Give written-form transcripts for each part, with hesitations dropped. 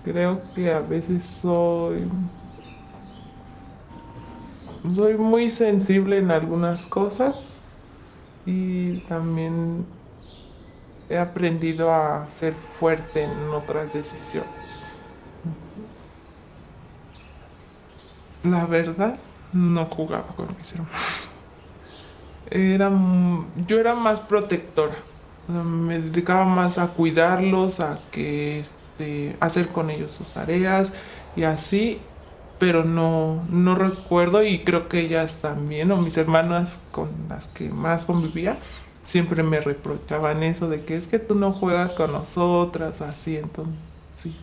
Creo que a veces soy muy sensible en algunas cosas y también he aprendido a ser fuerte en otras decisiones. La verdad, no jugaba con mis hermanos. Yo era más protectora. O sea, me dedicaba más a cuidarlos, a que hacer con ellos sus tareas y así, pero no recuerdo y creo que ellas también, o mis hermanas con las que más convivía, siempre me reprochaban eso de que es que tú no juegas con nosotras, así, entonces, sí.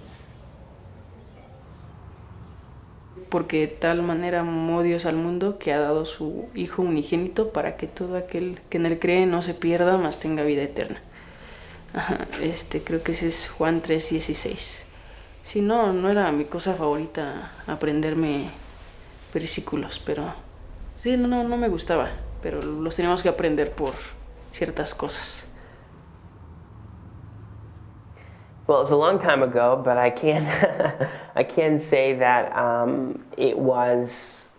Porque de tal manera amó Dios al mundo que ha dado su Hijo unigénito para que todo aquel que en él cree no se pierda, mas tenga vida eterna. Ajá, creo que ese es Juan 3:16. Sí, no, no era mi cosa favorita aprenderme versículos, pero sí, no me gustaba, pero los teníamos que aprender por ciertas cosas. Well, it was a long time ago, but I can I can say that it was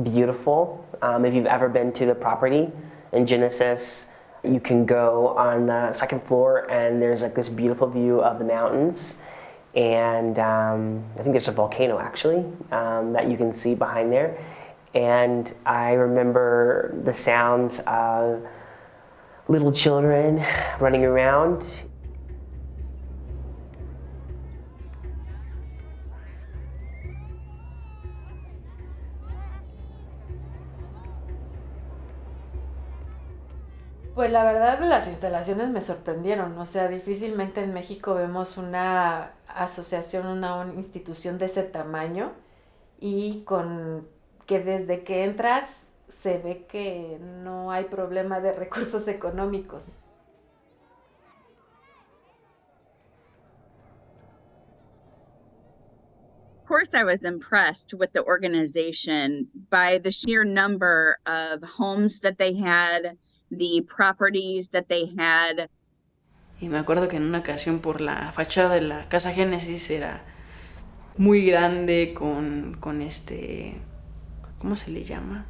beautiful. If you've ever been to the property in Genesis, you can go on the second floor, and there's like this beautiful view of the mountains. And I think there's a volcano actually that you can see behind there. And I remember the sounds of little children running around. Pues la verdad las instalaciones me sorprendieron, o sea, difícilmente en México vemos una asociación, una institución de ese tamaño y con que desde que entras se ve que no hay problema de recursos económicos. Of course, I was impressed with the organization by the sheer number of homes that they had, the properties that they had. Y me acuerdo que en una ocasión por la fachada de la Casa Génesis era muy grande con ¿cómo se le llama?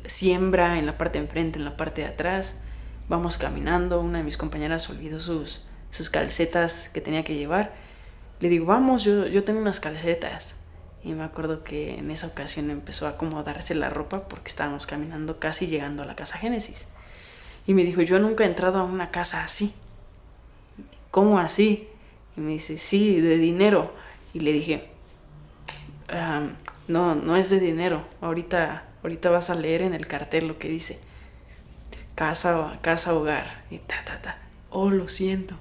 Siembra en la parte de enfrente, en la parte de atrás. Vamos caminando, una de mis compañeras olvidó sus calcetas que tenía que llevar. Le digo, vamos, yo tengo unas calcetas. Y me acuerdo que en esa ocasión empezó a acomodarse la ropa porque estábamos caminando casi llegando a la Casa Génesis. Y me dijo, yo nunca he entrado a una casa así. ¿Cómo así? Y me dice, sí, de dinero. Y le dije, no es de dinero. Ahorita vas a leer en el cartel lo que dice. Casa, hogar. Y ta. Oh, lo siento.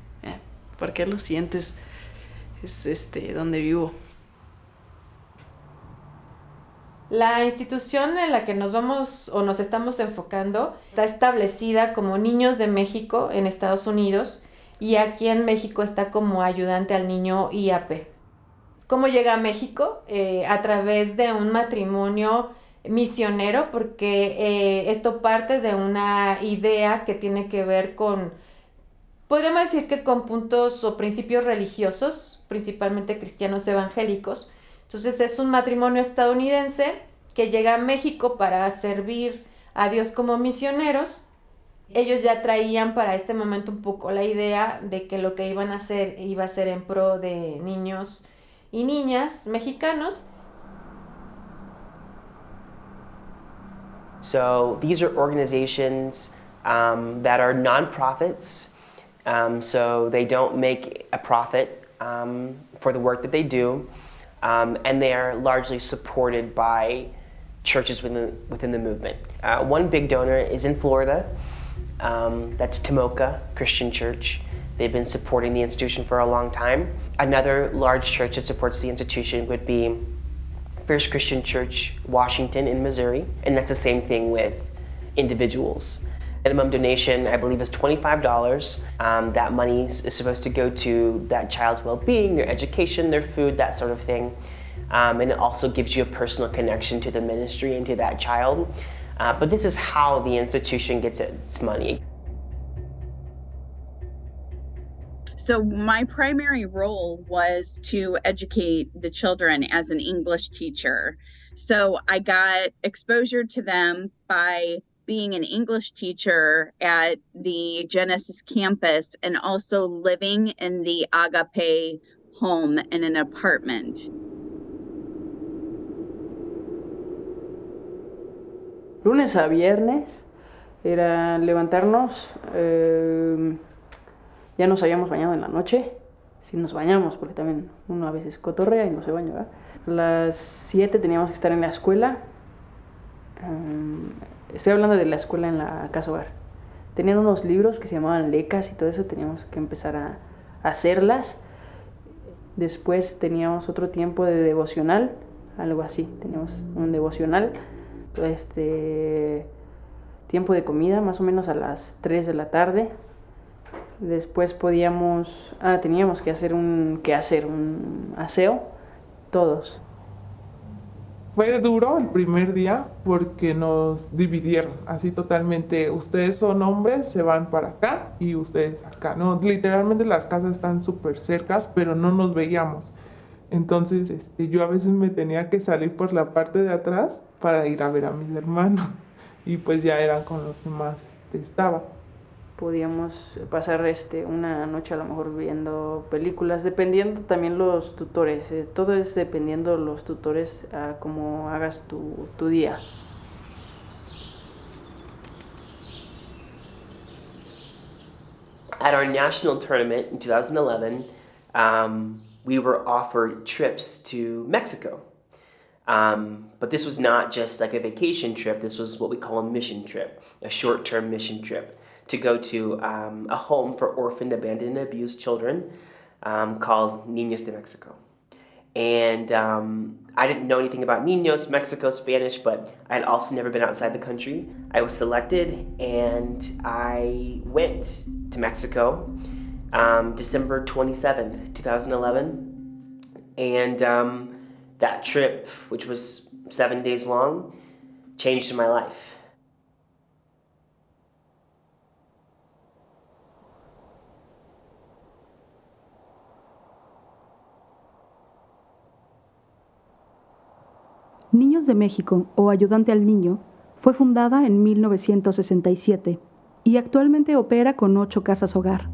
¿Por qué lo sientes? Es donde vivo. La institución en la que nos vamos o nos estamos enfocando está establecida como Niños de México en Estados Unidos y aquí en México está como ayudante al niño IAP. ¿Cómo llega a México? A través de un matrimonio misionero, porque esto parte de una idea que tiene que ver con, podríamos decir que con puntos o principios religiosos, principalmente cristianos evangélicos. Entonces es un matrimonio estadounidense que llega a México para servir a Dios como misioneros. Ellos ya traían para este momento un poco la idea de que lo que iban a hacer iba a ser en pro de niños y niñas mexicanos. So these are organizations that are nonprofits, so they don't make a profit for the work that they do, and they are largely supported by churches within the movement. One big donor is in Florida. That's Tomoka Christian Church. They've been supporting the institution for a long time. Another large church that supports the institution would be First Christian Church, Washington in Missouri, and that's the same thing with individuals. Minimum donation, I believe, is $25. That money is supposed to go to that child's well-being, their education, their food, that sort of thing. And it also gives you a personal connection to the ministry and to that child. But this is how the institution gets its money. So my primary role was to educate the children as an English teacher. So I got exposure to them by being an English teacher at the Genesis campus and also living in the Agape home in an apartment. Lunes a viernes era levantarnos, ya nos habíamos bañado en la noche, si nos bañamos, porque también uno a veces cotorrea y no se baña, ¿verdad? A las 7 teníamos que estar en la escuela. Estoy hablando de la escuela en la casa hogar. Tenían unos libros que se llamaban lecas y todo eso, teníamos que empezar a hacerlas. Después teníamos otro tiempo de devocional, algo así, teníamos un devocional. Tiempo de comida, más o menos a las 3 de la tarde. Después teníamos que hacer un aseo, todos. Fue duro el primer día porque nos dividieron así totalmente. Ustedes son hombres, se van para acá y ustedes acá. No, literalmente las casas están súper cercas, pero no nos veíamos. Entonces yo a veces me tenía que salir por la parte de atrás para ir a ver a mis hermanos. Y pues ya eran con los que más estaba. Podíamos pasar una noche a lo mejor viendo películas, dependiendo también los tutores. Todo es dependiendo los tutores a cómo hagas tu día. At our national tournament in 2011, we were offered trips to Mexico. But this was not just like a vacation trip. This was what we call a mission trip, a short-term mission trip, to go to a home for orphaned, abandoned, and abused children called Niños de Mexico. And I didn't know anything about Niños, Mexico, Spanish, but I had also never been outside the country. I was selected and I went to Mexico December 27th, 2011. And that trip, which was 7 days long, changed my life. Niños de México o Ayudante al Niño fue fundada en 1967 y actualmente opera con 8 casas hogar.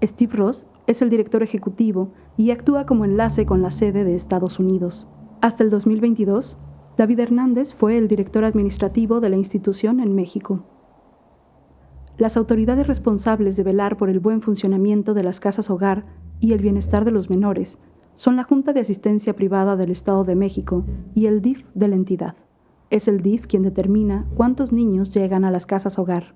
Steve Ross es el director ejecutivo y actúa como enlace con la sede de Estados Unidos. Hasta el 2022, David Hernández fue el director administrativo de la institución en México. Las autoridades responsables de velar por el buen funcionamiento de las casas hogar y el bienestar de los menores son la Junta de Asistencia Privada del Estado de México y el DIF de la entidad. Es el DIF quien determina cuántos niños llegan a las casas hogar.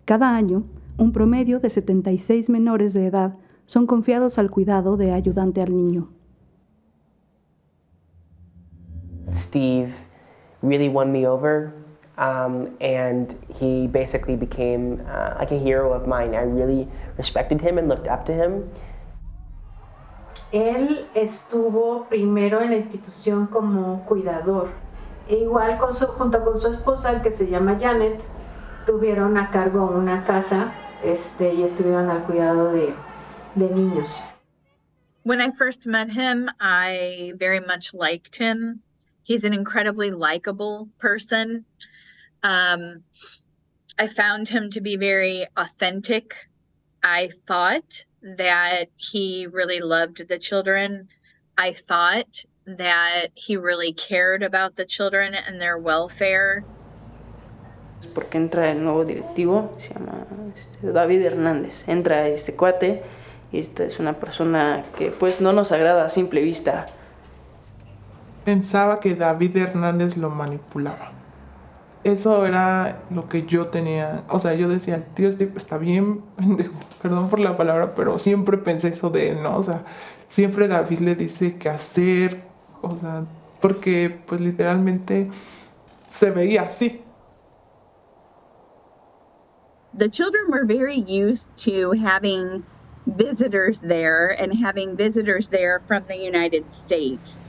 Cada año, un promedio de 76 menores de edad son confiados al cuidado de Ayudante al Niño. Steve really won me over, and he basically became like a hero of mine. I really respected him and looked up to him. Él estuvo primero en la institución como cuidador. E igual junto con su esposa, que se llama Janet, tuvieron a cargo una casa y estuvieron al cuidado de niños. When I first met him, I very much liked him. He's an incredibly likable person. I found him to be very authentic. I thought that he really loved the children. I thought that he really cared about the children and their welfare. Porque entra el nuevo directivo, se llama David Hernández. Entra este cuate y esta es una persona que pues no nos agrada a simple vista. Pensaba que David Hernández lo manipulaba. Eso era lo que yo tenía. O sea, yo decía, el tío Steve está bien pendejo. Perdón por la palabra, pero siempre pensé eso de él, ¿no? O sea, siempre David le dice qué hacer. O sea, porque pues literalmente se veía así. The children were very used to having visitors there and having visitors there from the United States.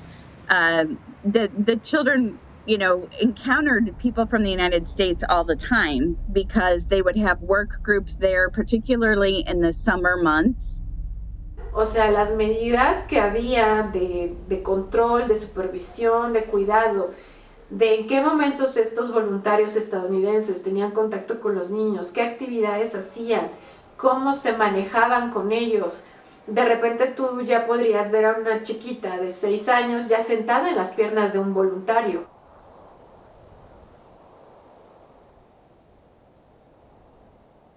The children, encountered people from the United States all the time because they would have work groups there, particularly in the summer months. O sea, las medidas que había de control, de supervisión, de cuidado, de en qué momentos estos voluntarios estadounidenses tenían contacto con los niños, qué actividades hacían, cómo se manejaban con ellos. De repente tú ya podrías ver a una chiquita de 6 años ya sentada en las piernas de un voluntario.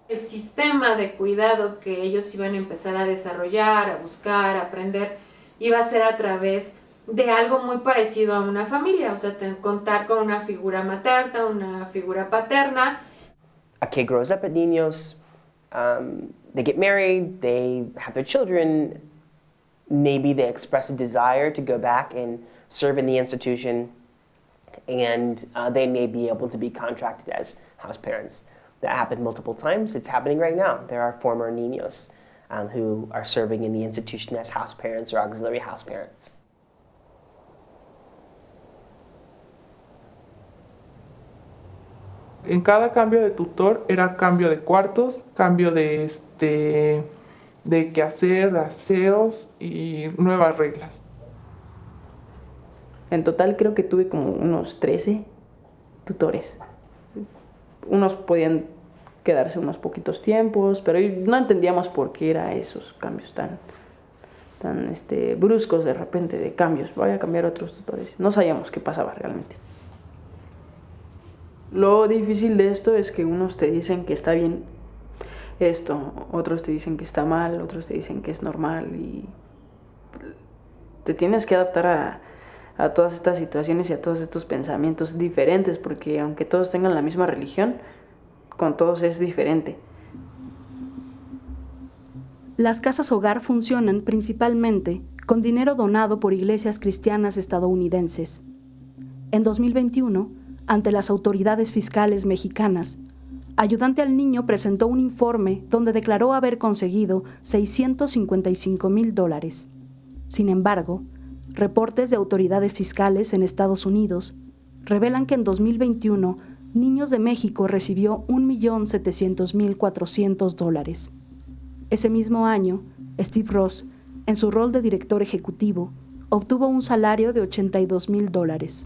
El sistema de cuidado que ellos iban a empezar a desarrollar, a buscar, a aprender, iba a ser a través de algo muy parecido a una familia, o sea, contar con una figura materna, una figura paterna. A kid grows up at Niños, they get married, they have their children, maybe they express a desire to go back and serve in the institution, and they may be able to be contracted as house parents. That happened multiple times. It's happening right now. There are former Niños who are serving in the institution as house parents or auxiliary house parents. En cada cambio de tutor era cambio de cuartos, cambio de quehacer, de aseos y nuevas reglas. En total creo que tuve como unos 13 tutores. Unos podían quedarse unos poquitos tiempos, pero no entendíamos por qué eran esos cambios tan bruscos de repente, de cambios. Voy a cambiar a otros tutores. No sabíamos qué pasaba realmente. Lo difícil de esto es que unos te dicen que está bien esto, otros te dicen que está mal, otros te dicen que es normal y te tienes que adaptar a todas estas situaciones y a todos estos pensamientos diferentes, porque aunque todos tengan la misma religión, con todos es diferente. Las casas hogar funcionan principalmente con dinero donado por iglesias cristianas estadounidenses. En 2021, ante las autoridades fiscales mexicanas, Ayudante al Niño presentó un informe donde declaró haber conseguido $655,000. Sin embargo, reportes de autoridades fiscales en Estados Unidos revelan que en 2021 Niños de México recibió $1,700,400. Ese mismo año, Steve Ross, en su rol de director ejecutivo, obtuvo un salario de $82,000.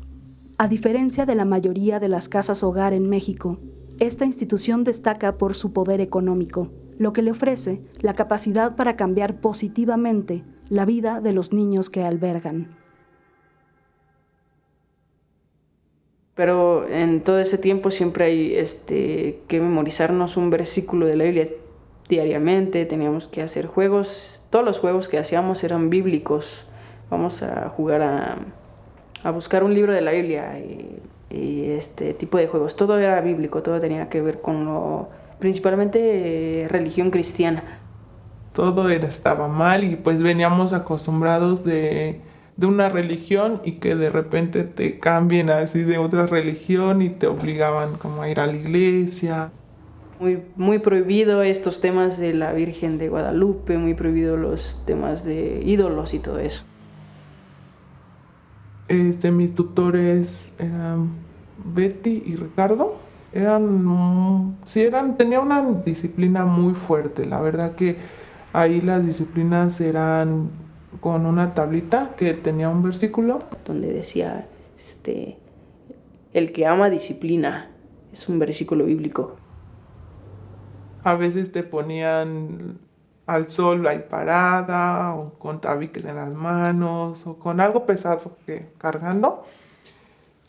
A diferencia de la mayoría de las casas hogar en México, esta institución destaca por su poder económico, lo que le ofrece la capacidad para cambiar positivamente la vida de los niños que albergan. Pero en todo ese tiempo siempre hay que memorizarnos un versículo de la Biblia diariamente, teníamos que hacer juegos, todos los juegos que hacíamos eran bíblicos. Vamos a jugar a buscar un libro de la Biblia y este tipo de juegos. Todo era bíblico, todo tenía que ver con principalmente religión cristiana. Todo estaba mal y pues veníamos acostumbrados de una religión y que de repente te cambien así de otra religión y te obligaban como a ir a la iglesia. Muy, muy prohibido estos temas de la Virgen de Guadalupe, muy prohibido los temas de ídolos y todo eso. Mis tutores eran Betty y Ricardo. Tenía una disciplina muy fuerte. La verdad que ahí las disciplinas eran con una tablita que tenía un versículo. Donde decía, el que ama disciplina, es un versículo bíblico. A veces te ponían al sol ahí parada, o con tabiques en las manos, o con algo pesado cargando,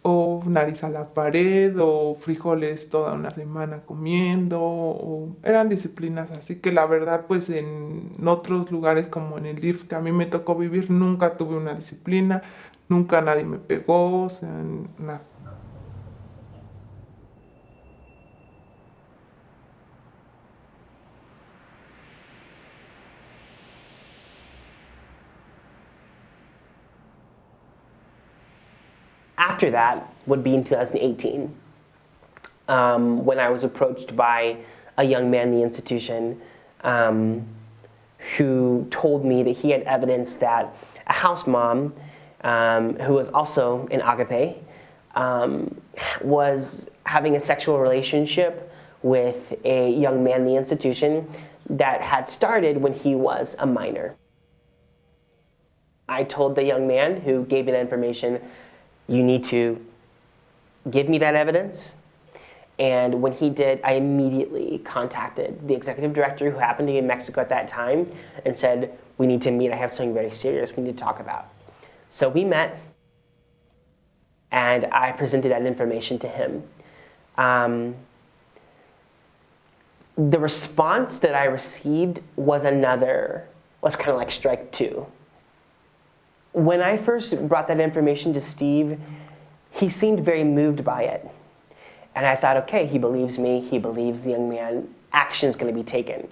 o nariz a la pared, o frijoles toda una semana comiendo, eran disciplinas así que la verdad pues en otros lugares como en el DIF que a mí me tocó vivir nunca tuve una disciplina, nunca nadie me pegó, o sea, nada. After that would be in 2018, when I was approached by a young man in the institution who told me that he had evidence that a house mom who was also in Agape was having a sexual relationship with a young man in the institution that had started when he was a minor. I told the young man who gave me that information, you need to give me that evidence. And when he did, I immediately contacted the executive director who happened to be in Mexico at that time and said, we need to meet, I have something very serious we need to talk about. So we met, and I presented that information to him. The response that I received was kind of like strike two. When I first brought that information to Steve, he seemed very moved by it. And I thought, okay, he believes me, he believes the young man, action is going to be taken.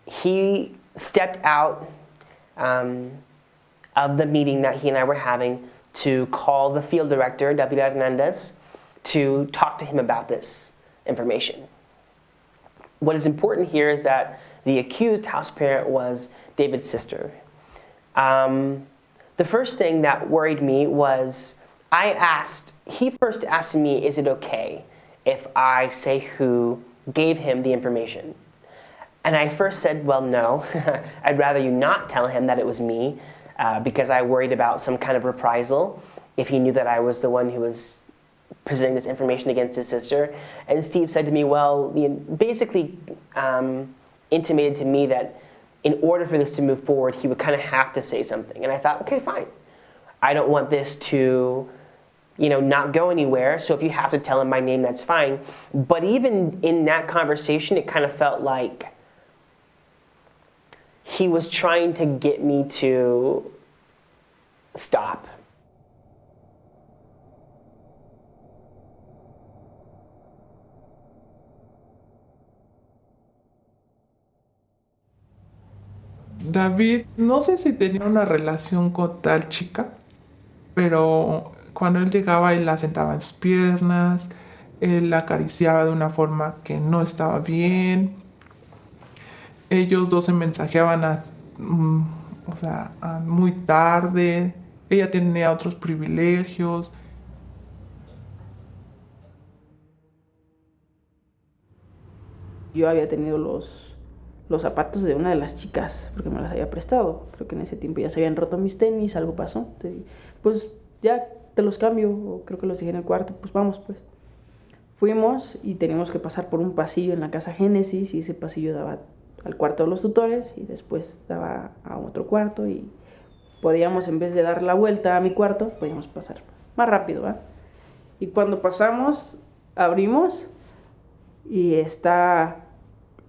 He stepped out of the meeting that he and I were having to call the field director, David Hernandez, to talk to him about this information. What is important here is that the accused house parent was David's sister. The first thing that worried me was he first asked me, is it okay if I say who gave him the information? And I first said, well, no. I'd rather you not tell him that it was me because I worried about some kind of reprisal if he knew that I was the one who was presenting this information against his sister. And Steve said to me, well, basically intimated to me that in order for this to move forward, he would kind of have to say something. And I thought, okay, fine. I don't want this to not go anywhere, so if you have to tell him my name, that's fine. But even in that conversation, it kind of felt like he was trying to get me to stop. David, no sé si tenía una relación con tal chica, pero cuando él llegaba, él la sentaba en sus piernas, él la acariciaba de una forma que no estaba bien. Ellos dos se mensajeaban a muy tarde. Ella tenía otros privilegios. Yo había tenido los zapatos de una de las chicas, porque me las había prestado. Creo que en ese tiempo ya se habían roto mis tenis, algo pasó. Entonces, pues ya te los cambio, o creo que los dejé en el cuarto, pues vamos pues. Fuimos y teníamos que pasar por un pasillo en la casa Génesis, y ese pasillo daba al cuarto de los tutores y después daba a otro cuarto, y podíamos, en vez de dar la vuelta a mi cuarto, podíamos pasar más rápido, ¿eh? Y cuando pasamos, abrimos y está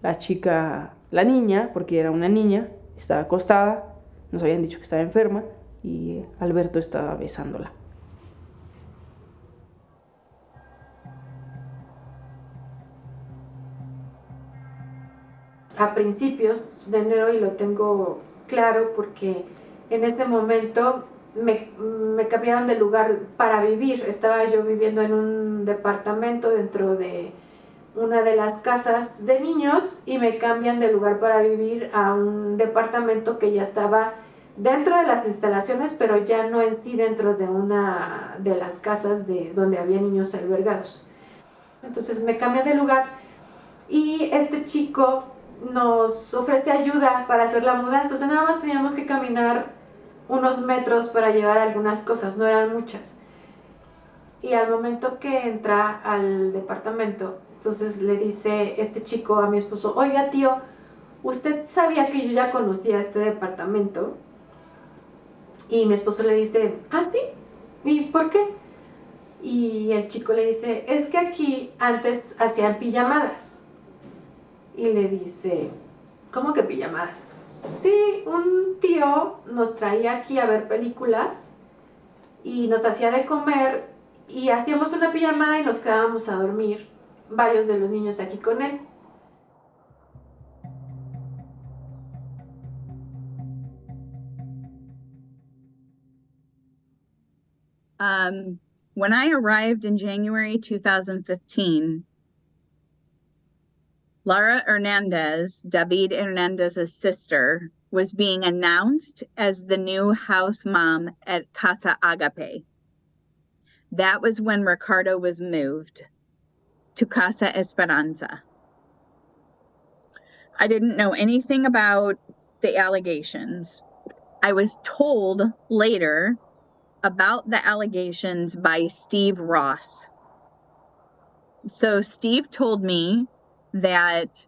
la chica, la niña, porque era una niña, estaba acostada, nos habían dicho que estaba enferma, y Alberto estaba besándola. A principios de enero, y lo tengo claro porque en ese momento me cambiaron de lugar para vivir. Estaba yo viviendo en un departamento dentro de una de las casas de niños y me cambian de lugar para vivir a un departamento que ya estaba dentro de las instalaciones, pero ya no en sí dentro de una de las casas donde había niños albergados. Entonces me cambian de lugar y este chico nos ofrece ayuda para hacer la mudanza. O sea, nada más teníamos que caminar unos metros para llevar algunas cosas, no eran muchas. Y al momento que entra al departamento, entonces le dice este chico a mi esposo, oiga tío, ¿usted sabía que yo ya conocía este departamento? Y mi esposo le dice, ¿ah, sí? ¿Y por qué? Y el chico le dice, es que aquí antes hacían pijamadas. Y le dice, ¿cómo que pijamadas? Sí, un tío nos traía aquí a ver películas y nos hacía de comer y hacíamos una pijamada y nos quedábamos a dormir, varios de los niños aquí con él. When I arrived in January 2015, Lara Hernandez, David Hernandez's sister, was being announced as the new house mom at Casa Agape. That was when Ricardo was moved to Casa Esperanza. I didn't know anything about the allegations. I was told later about the allegations by Steve Ross. So Steve told me that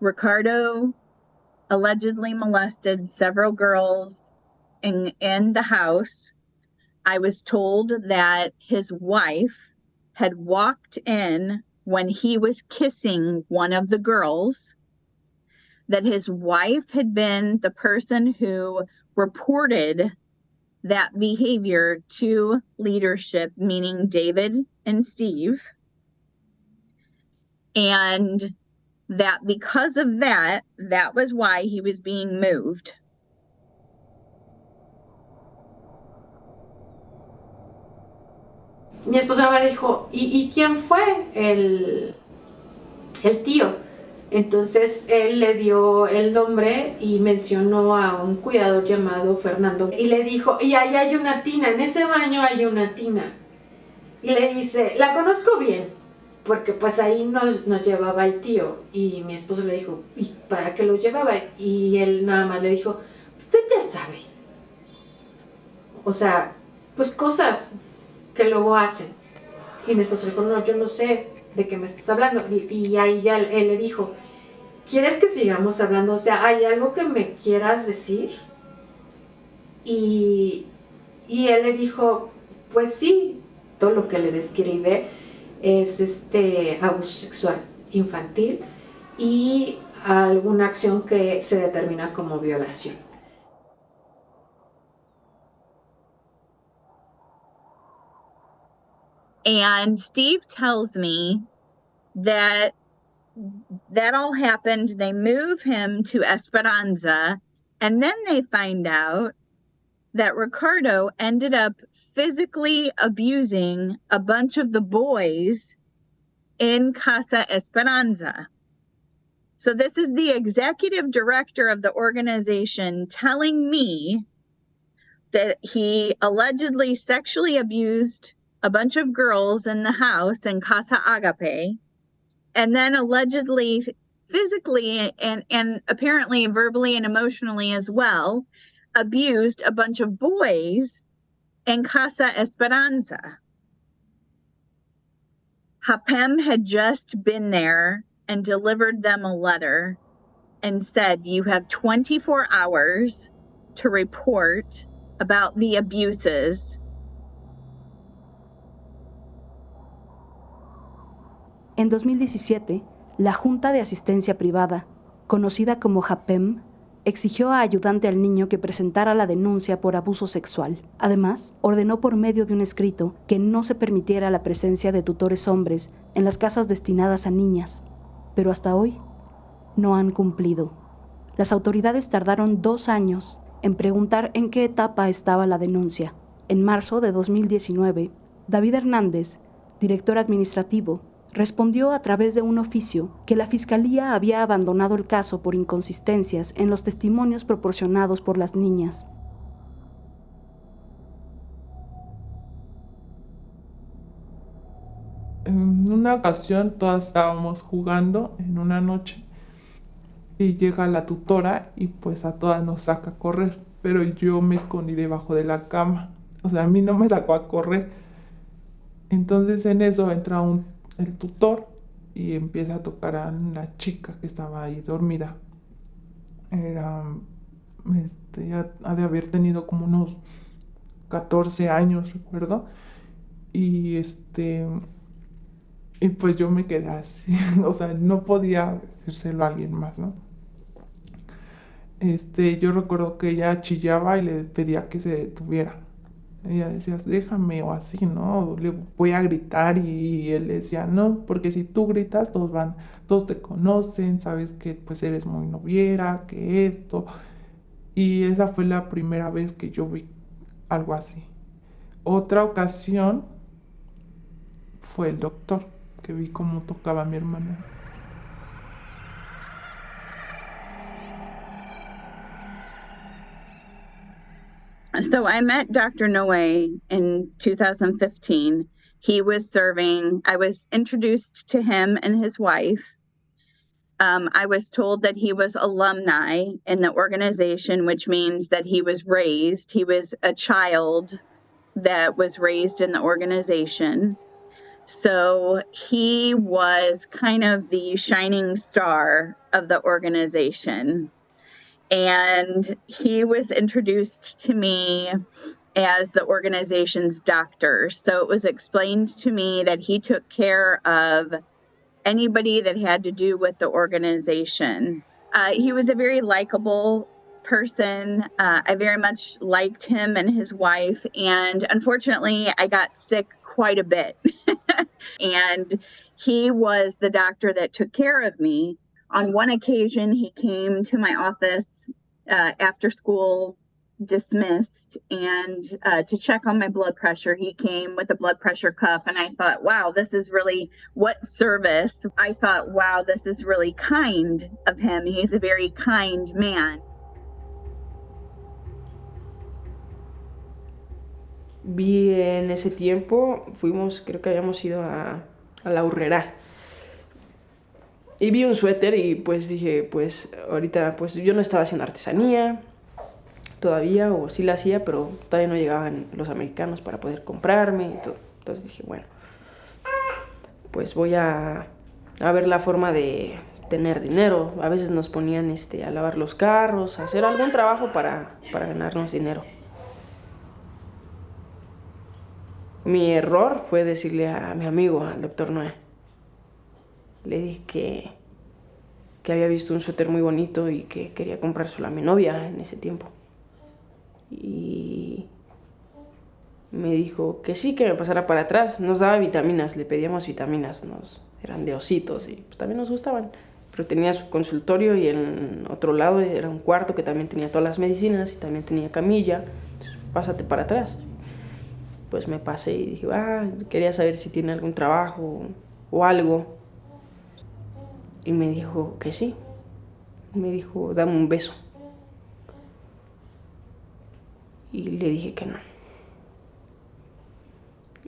Ricardo allegedly molested several girls in the house. I was told that his wife had walked in when he was kissing one of the girls, that his wife had been the person who reported that behavior to leadership, meaning David and Steve, and that because of that, that was why he was being moved. Mi esposa me dijo, ¿y quién fue el tío? Entonces él le dio el nombre y mencionó a un cuidador llamado Fernando. Y le dijo, y ahí hay una tina, en ese baño hay una tina. Y le dice, la conozco bien, porque pues ahí nos llevaba el tío. Y mi esposo le dijo, ¿y para qué lo llevaba? Y él nada más le dijo, usted ya sabe. O sea, pues cosas que luego hacen. Y mi esposo le dijo, no, yo no sé de qué me estás hablando. Y ahí ya él le dijo, ¿quieres que sigamos hablando? O sea, ¿hay algo que me quieras decir? Y él le dijo, pues sí, todo lo que le describe es abuso sexual infantil y alguna acción que se determina como violación. And Steve tells me that all happened. They move him to Esperanza, and then they find out that Ricardo ended up physically abusing a bunch of the boys in Casa Esperanza. So this is the executive director of the organization telling me that he allegedly sexually abused a bunch of girls in the house in Casa Agape, and then allegedly physically and apparently verbally and emotionally as well, abused a bunch of boys in Casa Esperanza. Hapem had just been there and delivered them a letter and said, you have 24 hours to report about the abuses. En 2017, la Junta de Asistencia Privada, conocida como JAPEM, exigió a Ayudante al Niño que presentara la denuncia por abuso sexual. Además, ordenó por medio de un escrito que no se permitiera la presencia de tutores hombres en las casas destinadas a niñas. Pero hasta hoy, no han cumplido. Las autoridades tardaron 2 años en preguntar en qué etapa estaba la denuncia. En marzo de 2019, David Hernández, director administrativo, respondió a través de un oficio que la Fiscalía había abandonado el caso por inconsistencias en los testimonios proporcionados por las niñas. En una ocasión todas estábamos jugando en una noche y llega la tutora y pues a todas nos saca a correr, pero yo me escondí debajo de la cama, o sea, a mí no me sacó a correr. Entonces en eso entra el tutor y empieza a tocar a la chica que estaba ahí dormida. Era, ya ha de haber tenido como unos 14 años, recuerdo. Y pues yo me quedé así, o sea, no podía decírselo a alguien más, ¿no? Yo recuerdo que ella chillaba y le pedía que se detuviera. Ella decía, déjame, o así, ¿no? Le voy a gritar, y él decía, no, porque si tú gritas, todos te conocen, sabes que pues eres muy noviera, que esto. Y esa fue la primera vez que yo vi algo así. Otra ocasión fue el doctor, que vi cómo tocaba a mi hermana. So I met Dr. Noe in 2015. He was serving, I was introduced to him and his wife. I was told that he was alumni in the organization, which means that he was a child that was raised in the organization. So he was kind of the shining star of the organization. And he was introduced to me as the organization's doctor. So it was explained to me that he took care of anybody that had to do with the organization. He was a very likable person. I very much liked him and his wife. And unfortunately, I got sick quite a bit. And he was the doctor that took care of me. On one occasion, he came to my office after school, dismissed, and to check on my blood pressure. He came with a blood pressure cuff, and I thought, wow, this is really what service. I thought, wow, this is really kind of him. He's a very kind man. Vi en ese tiempo, creo que habíamos ido a la Aurrera. Y vi un suéter y pues dije, pues ahorita pues yo no estaba haciendo artesanía todavía, o sí la hacía, pero todavía no llegaban los americanos para poder comprarme y todo. Entonces dije, bueno, pues voy a ver la forma de tener dinero. A veces nos ponían a lavar los carros, a hacer algún trabajo para ganarnos dinero. Mi error fue decirle a mi amigo, al doctor Noé. Le dije que había visto un suéter muy bonito y que quería comprárselo a mi novia en ese tiempo. Y me dijo que sí, que me pasara para atrás. Nos daba vitaminas, le pedíamos vitaminas, eran de ositos y pues también nos gustaban. Pero tenía su consultorio y en otro lado era un cuarto que también tenía todas las medicinas y también tenía camilla. Entonces, pásate para atrás. Pues me pasé y dije, quería saber si tiene algún trabajo o algo. Y me dijo que sí. Me dijo, dame un beso. Y le dije que no.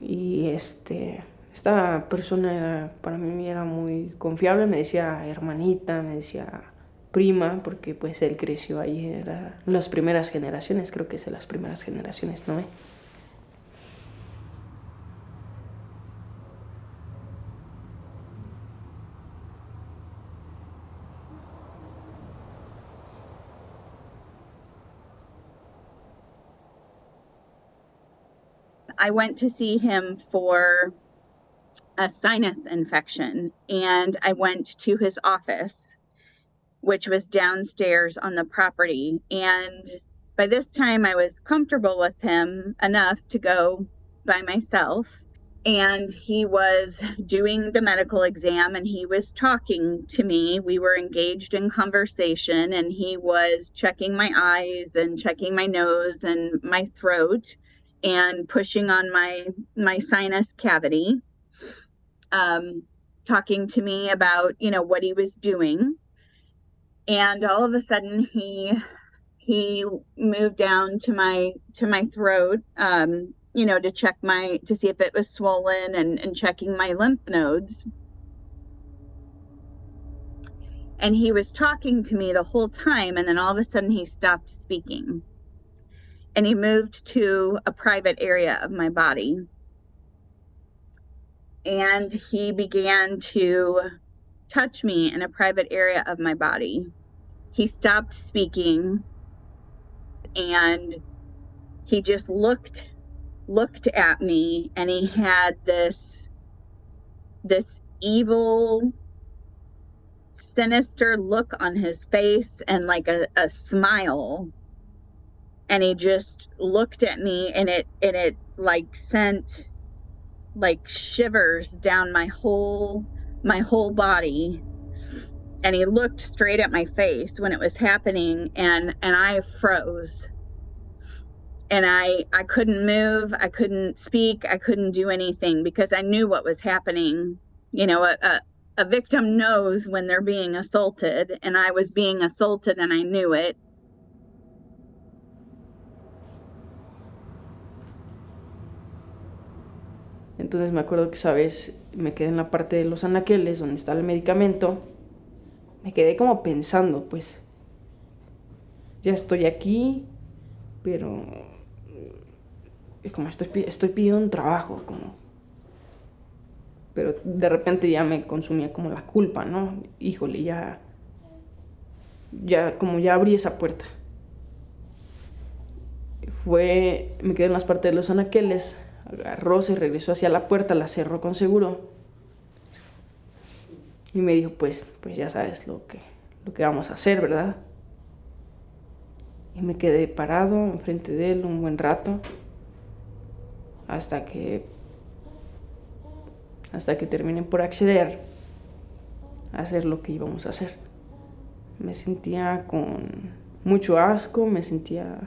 Y esta persona para mí era muy confiable. Me decía hermanita, me decía prima, porque pues él creció ahí. Era las primeras generaciones, creo que es de las primeras generaciones, ¿no? I went to see him for a sinus infection, and I went to his office, which was downstairs on the property. And by this time, I was comfortable with him enough to go by myself. And he was doing the medical exam, and he was talking to me. We were engaged in conversation, and he was checking my eyes and checking my nose and my throat and pushing on my sinus cavity, talking to me about, what he was doing. And all of a sudden he moved down to my throat, to check to see if it was swollen and checking my lymph nodes. And he was talking to me the whole time, and then all of a sudden he stopped speaking. And he moved to a private area of my body. And he began to touch me in a private area of my body. He stopped speaking, and he just looked at me, and he had this evil, sinister look on his face and like a smile. And he just looked at me, and it like sent like shivers down my whole body. And he looked straight at my face when it was happening, and I froze. And I couldn't move, I couldn't speak, I couldn't do anything because I knew what was happening. A victim knows when they're being assaulted, and I was being assaulted and I knew it. Entonces me acuerdo que esa vez me quedé en la parte de los anaqueles donde está el medicamento me quedé como pensando, pues, ya estoy aquí, pero es como estoy pidiendo un trabajo, como... Pero de repente ya me consumía como la culpa, ¿no? Híjole, ya abrí esa puerta. Me quedé en las partes de los anaqueles, agarró, se regresó hacia la puerta, la cerró con seguro y me dijo, pues ya sabes lo que vamos a hacer, ¿verdad? Y me quedé parado enfrente de él un buen rato hasta que terminé por acceder a hacer lo que íbamos a hacer. Me sentía con mucho asco, me sentía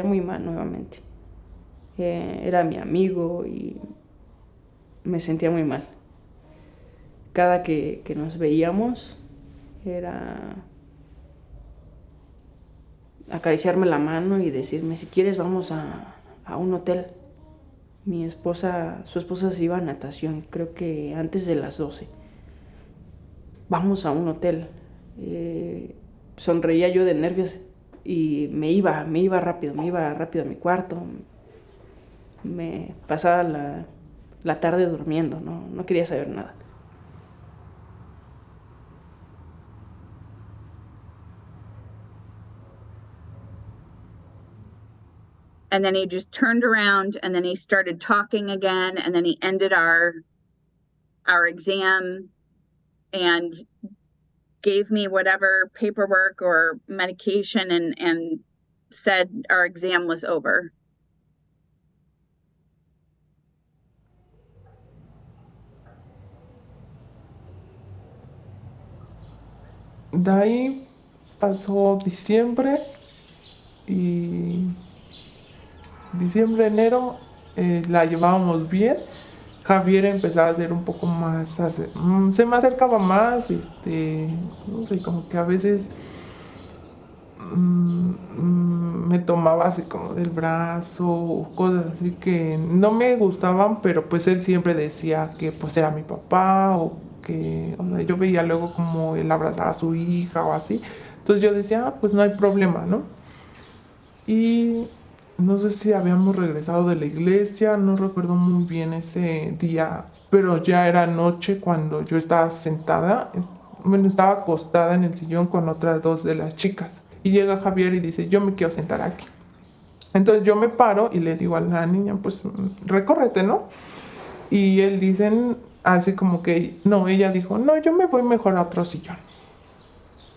muy mal nuevamente. Era mi amigo y me sentía muy mal. Cada que nos veíamos era acariciarme la mano y decirme, si quieres vamos a un hotel. Su esposa se iba a natación, creo que antes de las 12. Vamos a un hotel. Sonreía yo de nervios y me iba rápido a mi cuarto. Me pasaba la tarde durmiendo, no quería saber nada. And then he just turned around and then he started talking again, and then he ended our exam and gave me whatever paperwork or medication and said our exam was over. De ahí pasó diciembre y enero la llevábamos bien. Javier empezaba a ser un poco más, se me acercaba más, no sé, como que a veces me tomaba así como del brazo o cosas así que no me gustaban, pero pues él siempre decía que pues era mi papá o que, o sea, yo veía luego como él abrazaba a su hija o así, entonces yo decía, pues no hay problema, ¿no? Y no sé si habíamos regresado de la iglesia, no recuerdo muy bien ese día, pero ya era noche cuando yo estaba sentada, estaba acostada en el sillón con otras dos de las chicas. Y llega Javier y dice, yo me quiero sentar aquí. Entonces yo me paro y le digo a la niña, pues recórrete, ¿no? Y él dice, así como que, no, ella dijo, no, yo me voy mejor a otro sillón.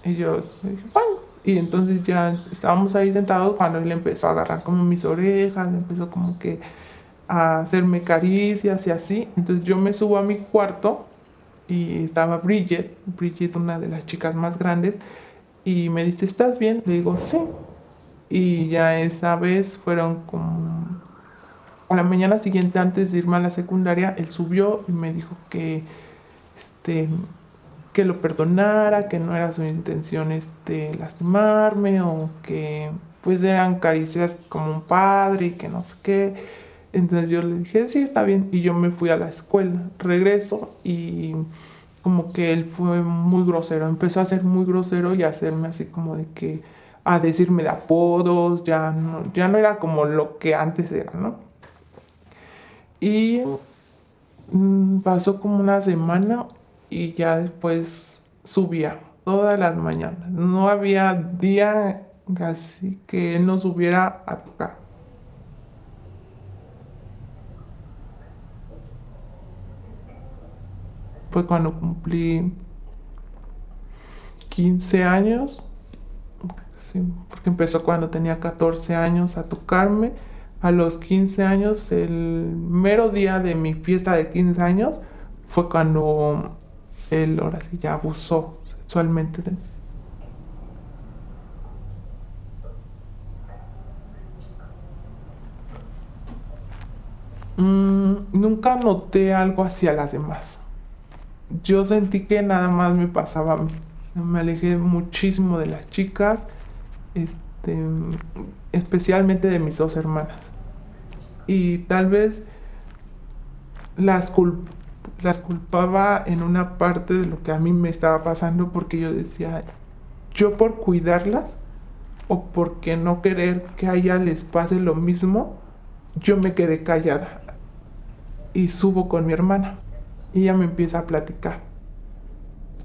Y yo dije, bueno. Y entonces ya estábamos ahí sentados cuando él empezó a agarrar como mis orejas, empezó como que a hacerme caricias y así. Entonces yo me subo a mi cuarto y estaba Bridget, una de las chicas más grandes, y me dice, ¿estás bien? Le digo, sí. Y ya esa vez fueron como... A la mañana siguiente, antes de irme a la secundaria, él subió y me dijo que lo perdonara, que no era su intención lastimarme o que pues eran caricias como un padre y que no sé qué. Entonces yo le dije, sí, está bien, y yo me fui a la escuela. Regreso y como que él fue muy grosero, empezó a ser muy grosero y a hacerme así como de que, a decirme de apodos, ya no era como lo que antes era, ¿no? Y pasó como una semana y ya después subía todas las mañanas. No había día así que él no subiera a tocar. Fue cuando cumplí 15 años, sí, porque empezó cuando tenía 14 años a tocarme. A los 15 años, el mero día de mi fiesta de 15 años, fue cuando él ahora sí ya abusó sexualmente de mí. Nunca noté algo hacia las demás. Yo sentí que nada más me pasaba a mí. Me alejé muchísimo de las chicas, especialmente de mis 2 hermanas. Y tal vez las las culpaba en una parte de lo que a mí me estaba pasando, porque yo decía, yo por cuidarlas o porque no querer que a ella les pase lo mismo, yo me quedé callada y subo con mi hermana y ella me empieza a platicar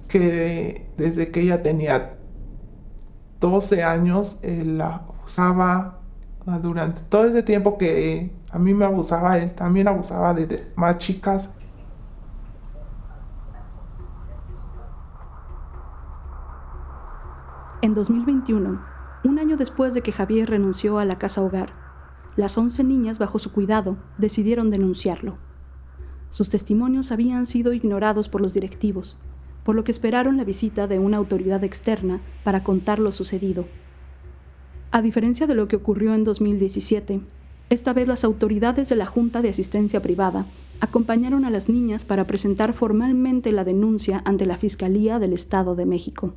que desde que ella tenía 12 años él la abusaba. Durante todo ese tiempo que a mí me abusaba, él también abusaba de más chicas. En 2021, un año después de que Javier renunció a la casa hogar, las 11 niñas bajo su cuidado decidieron denunciarlo. Sus testimonios habían sido ignorados por los directivos, por lo que esperaron la visita de una autoridad externa para contar lo sucedido. A diferencia de lo que ocurrió en 2017, esta vez las autoridades de la Junta de Asistencia Privada acompañaron a las niñas para presentar formalmente la denuncia ante la Fiscalía del Estado de México.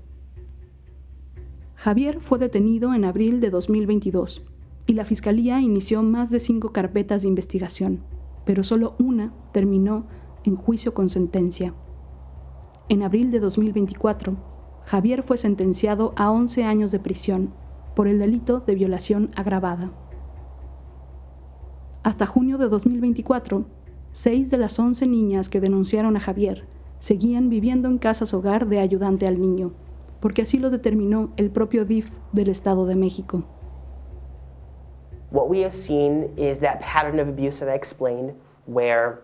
Javier fue detenido en abril de 2022 y la Fiscalía inició más de 5 carpetas de investigación, pero solo una terminó en juicio con sentencia. En abril de 2024, Javier fue sentenciado a 11 años de prisión por el delito de violación agravada. Hasta junio de 2024, 6 de las 11 niñas que denunciaron a Javier seguían viviendo en casas hogar de ayudante al niño, porque así lo determinó el propio DIF del Estado de México. What we have seen is that pattern of abuse that I explained, where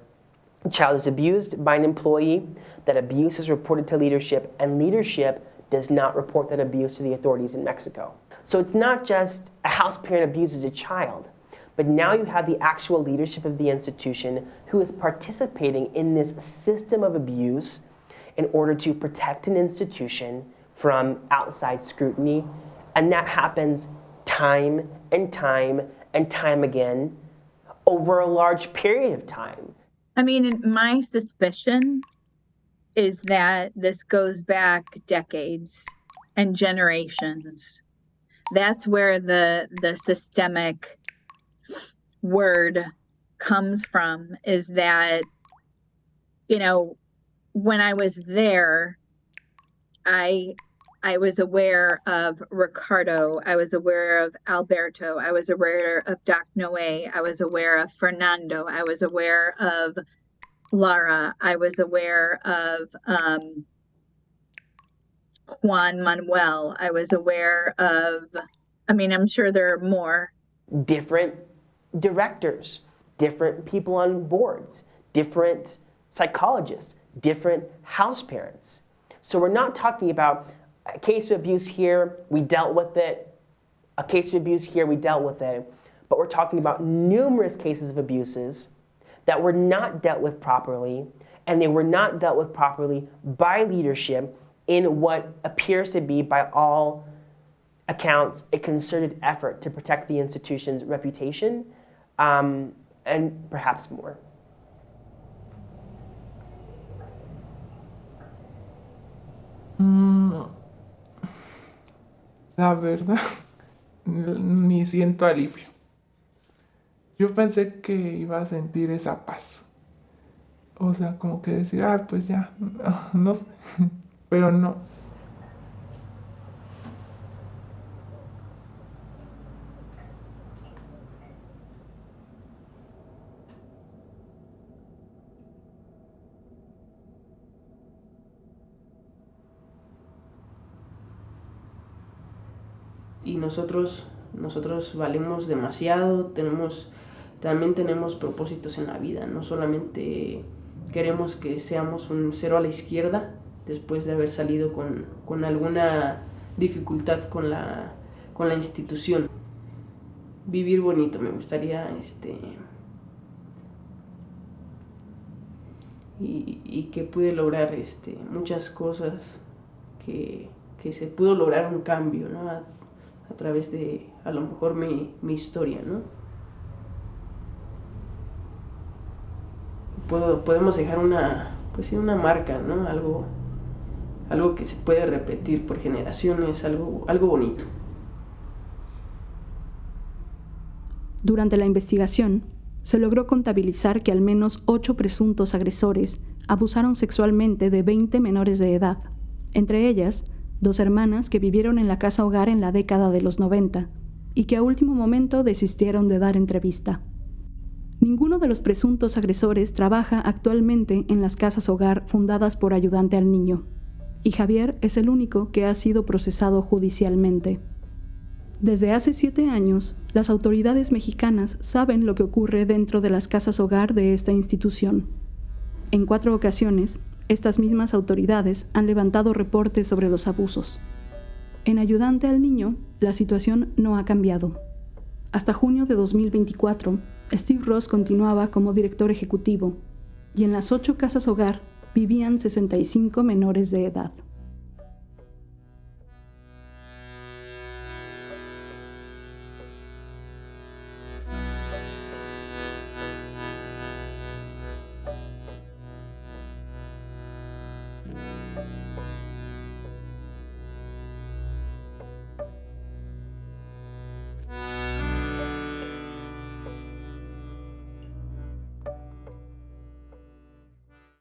a child is abused by an employee, that abuse is reported to leadership, and leadership does not report that abuse to the authorities in Mexico. So it's not just a house parent abuses a child, but now you have the actual leadership of the institution who is participating in this system of abuse in order to protect an institution from outside scrutiny, and that happens time and time and time again over a large period of time. I mean, my suspicion is that this goes back decades and generations. That's where the systemic word comes from, is that, you know, when I was there, I was aware of Ricardo, I was aware of Alberto, I was aware of Doc Noé, I was aware of Fernando, I was aware of Lara, I was aware of Juan Manuel, I was aware of, I mean, I'm sure there are more. Different directors, different people on boards, different psychologists, different house parents. So we're not talking about a case of abuse here, we dealt with it, a case of abuse here, we dealt with it, but we're talking about numerous cases of abuses that were not dealt with properly, and they were not dealt with properly by leadership in what appears to be, by all accounts, a concerted effort to protect the institution's reputation, and perhaps more. La verdad, ni siento alivio. Yo pensé que iba a sentir esa paz. O sea, como que decir, pues ya, no sé, pero no. Y nosotros valemos demasiado, también tenemos propósitos en la vida, no solamente queremos que seamos un cero a la izquierda después de haber salido con alguna dificultad con la institución. Vivir bonito, me gustaría y que pude lograr muchas cosas, que se pudo lograr un cambio, ¿no? A través de, a lo mejor, mi historia, ¿no? Podemos dejar una marca, ¿no? Algo que se puede repetir por generaciones, algo bonito. Durante la investigación, se logró contabilizar que al menos 8 presuntos agresores abusaron sexualmente de 20 menores de edad, entre ellas 2 hermanas que vivieron en la casa hogar en la década de los 90 y que a último momento desistieron de dar entrevista. Ninguno de los presuntos agresores trabaja actualmente en las casas hogar fundadas por Ayudante al Niño, y Javier es el único que ha sido procesado judicialmente. Desde hace 7 años, las autoridades mexicanas saben lo que ocurre dentro de las casas hogar de esta institución. En 4 ocasiones, estas mismas autoridades han levantado reportes sobre los abusos. En Ayudante al Niño, la situación no ha cambiado. Hasta junio de 2024, Steve Ross continuaba como director ejecutivo, y en las 8 casas hogar vivían 65 menores de edad.